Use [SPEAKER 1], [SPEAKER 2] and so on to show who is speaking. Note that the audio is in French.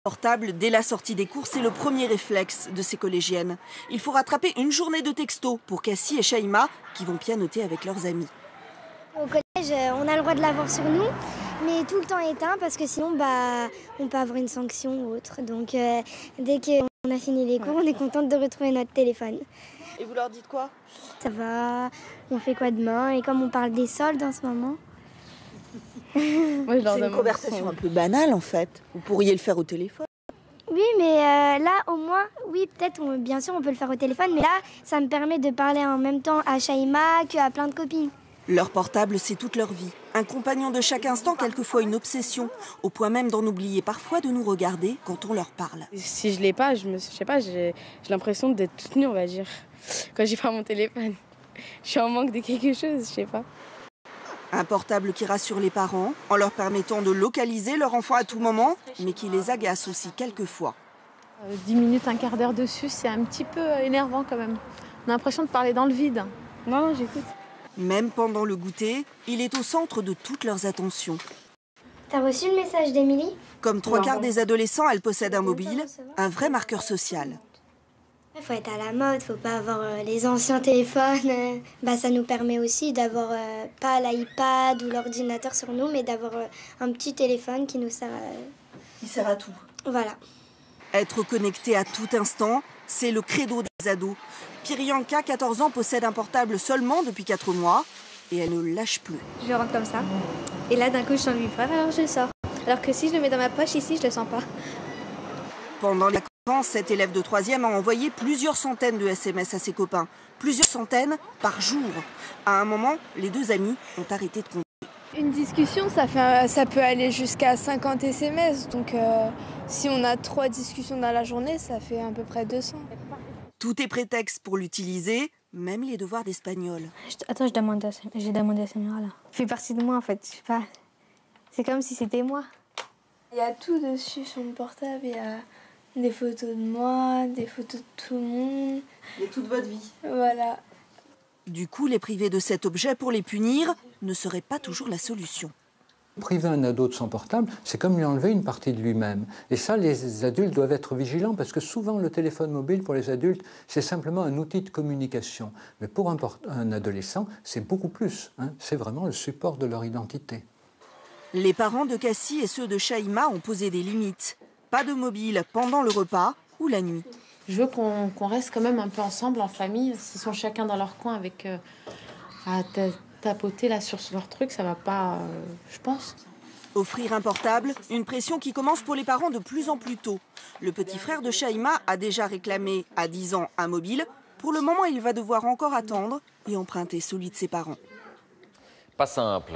[SPEAKER 1] Portable dès la sortie des cours, c'est le premier réflexe de ces collégiennes. Il faut rattraper une journée de texto pour Cassie et Shaima qui vont pianoter avec leurs amis.
[SPEAKER 2] Au collège, on a le droit de l'avoir sur nous, mais tout le temps éteint parce que sinon on peut avoir une sanction ou autre. Donc dès qu'on a fini les cours, on est contente de retrouver notre téléphone.
[SPEAKER 1] Et vous leur dites quoi?
[SPEAKER 2] Ça va, on fait quoi demain? Et comme on parle des soldes en ce moment.
[SPEAKER 1] C'est une conversation un peu banale en fait. Vous pourriez le faire au téléphone.
[SPEAKER 2] Oui, mais là au moins, oui peut-être, bien sûr on peut le faire au téléphone, mais là ça me permet de parler en même temps à Shaima qu'à plein de copines.
[SPEAKER 1] Leur portable, c'est toute leur vie. Un compagnon de chaque instant, quelquefois une obsession, au point même d'en oublier parfois de nous regarder quand on leur parle.
[SPEAKER 3] Si je l'ai pas, je sais pas, j'ai l'impression d'être toute nue, on va dire, quand j'ai pas mon téléphone. Je suis en manque de quelque chose, je sais pas.
[SPEAKER 1] Un portable qui rassure les parents en leur permettant de localiser leur enfant à tout moment, mais qui les agace aussi quelquefois.
[SPEAKER 4] 10 minutes, un quart d'heure dessus, c'est un petit peu énervant quand même. On a l'impression de parler dans le vide. Non, j'écoute.
[SPEAKER 1] Même pendant le goûter, il est au centre de toutes leurs attentions.
[SPEAKER 2] T'as reçu le message d'Émilie?
[SPEAKER 1] Comme 3/4 des adolescents, elle possède un mobile, un vrai marqueur social.
[SPEAKER 2] Il faut être à la mode, faut pas avoir les anciens téléphones. Ça nous permet aussi d'avoir pas l'iPad ou l'ordinateur sur nous, mais d'avoir un petit téléphone qui nous sert
[SPEAKER 1] Qui sert à tout.
[SPEAKER 2] Voilà.
[SPEAKER 1] Être connecté à tout instant, c'est le credo des ados. Priyanka, 14 ans, possède un portable seulement depuis 4 mois et elle ne lâche plus.
[SPEAKER 5] Je rentre comme ça. Et là, d'un coup, je sens le vibreur, alors je le sors. Alors que si je le mets dans ma poche ici, je le sens pas.
[SPEAKER 1] Pendant les vacances, cette élève de 3e a envoyé plusieurs centaines de SMS à ses copains. Plusieurs centaines par jour. À un moment, les deux amis ont arrêté de compter.
[SPEAKER 6] Une discussion, ça peut aller jusqu'à 50 SMS. Donc si on a 3 discussions dans la journée, ça fait à peu près 200.
[SPEAKER 1] Tout est prétexte pour l'utiliser, même les devoirs d'espagnol.
[SPEAKER 5] Attends, j'ai demandé à Samira là. Ça fait partie de moi en fait, je sais pas. C'est comme si c'était moi.
[SPEAKER 6] Il y a tout dessus sur mon portable. Il y a des photos de moi, des photos de tout le monde.
[SPEAKER 1] Et toute votre vie.
[SPEAKER 6] Voilà.
[SPEAKER 1] Du coup, les priver de cet objet pour les punir ne serait pas toujours la solution.
[SPEAKER 7] Priver un ado de son portable, c'est comme lui enlever une partie de lui-même. Et ça, les adultes doivent être vigilants parce que souvent, le téléphone mobile, pour les adultes, c'est simplement un outil de communication. Mais pour un adolescent, c'est beaucoup plus. C'est vraiment le support de leur identité.
[SPEAKER 1] Les parents de Cassie et ceux de Shaima ont posé des limites. Pas de mobile pendant le repas ou la nuit.
[SPEAKER 4] Je veux qu'on reste quand même un peu ensemble, en famille. S'ils sont chacun dans leur coin avec à tapoter là sur leur truc, ça va pas, je pense.
[SPEAKER 1] Offrir un portable, une pression qui commence pour les parents de plus en plus tôt. Le petit frère de Shaima a déjà réclamé à 10 ans un mobile. Pour le moment, il va devoir encore attendre et emprunter celui de ses parents.
[SPEAKER 8] Pas simple.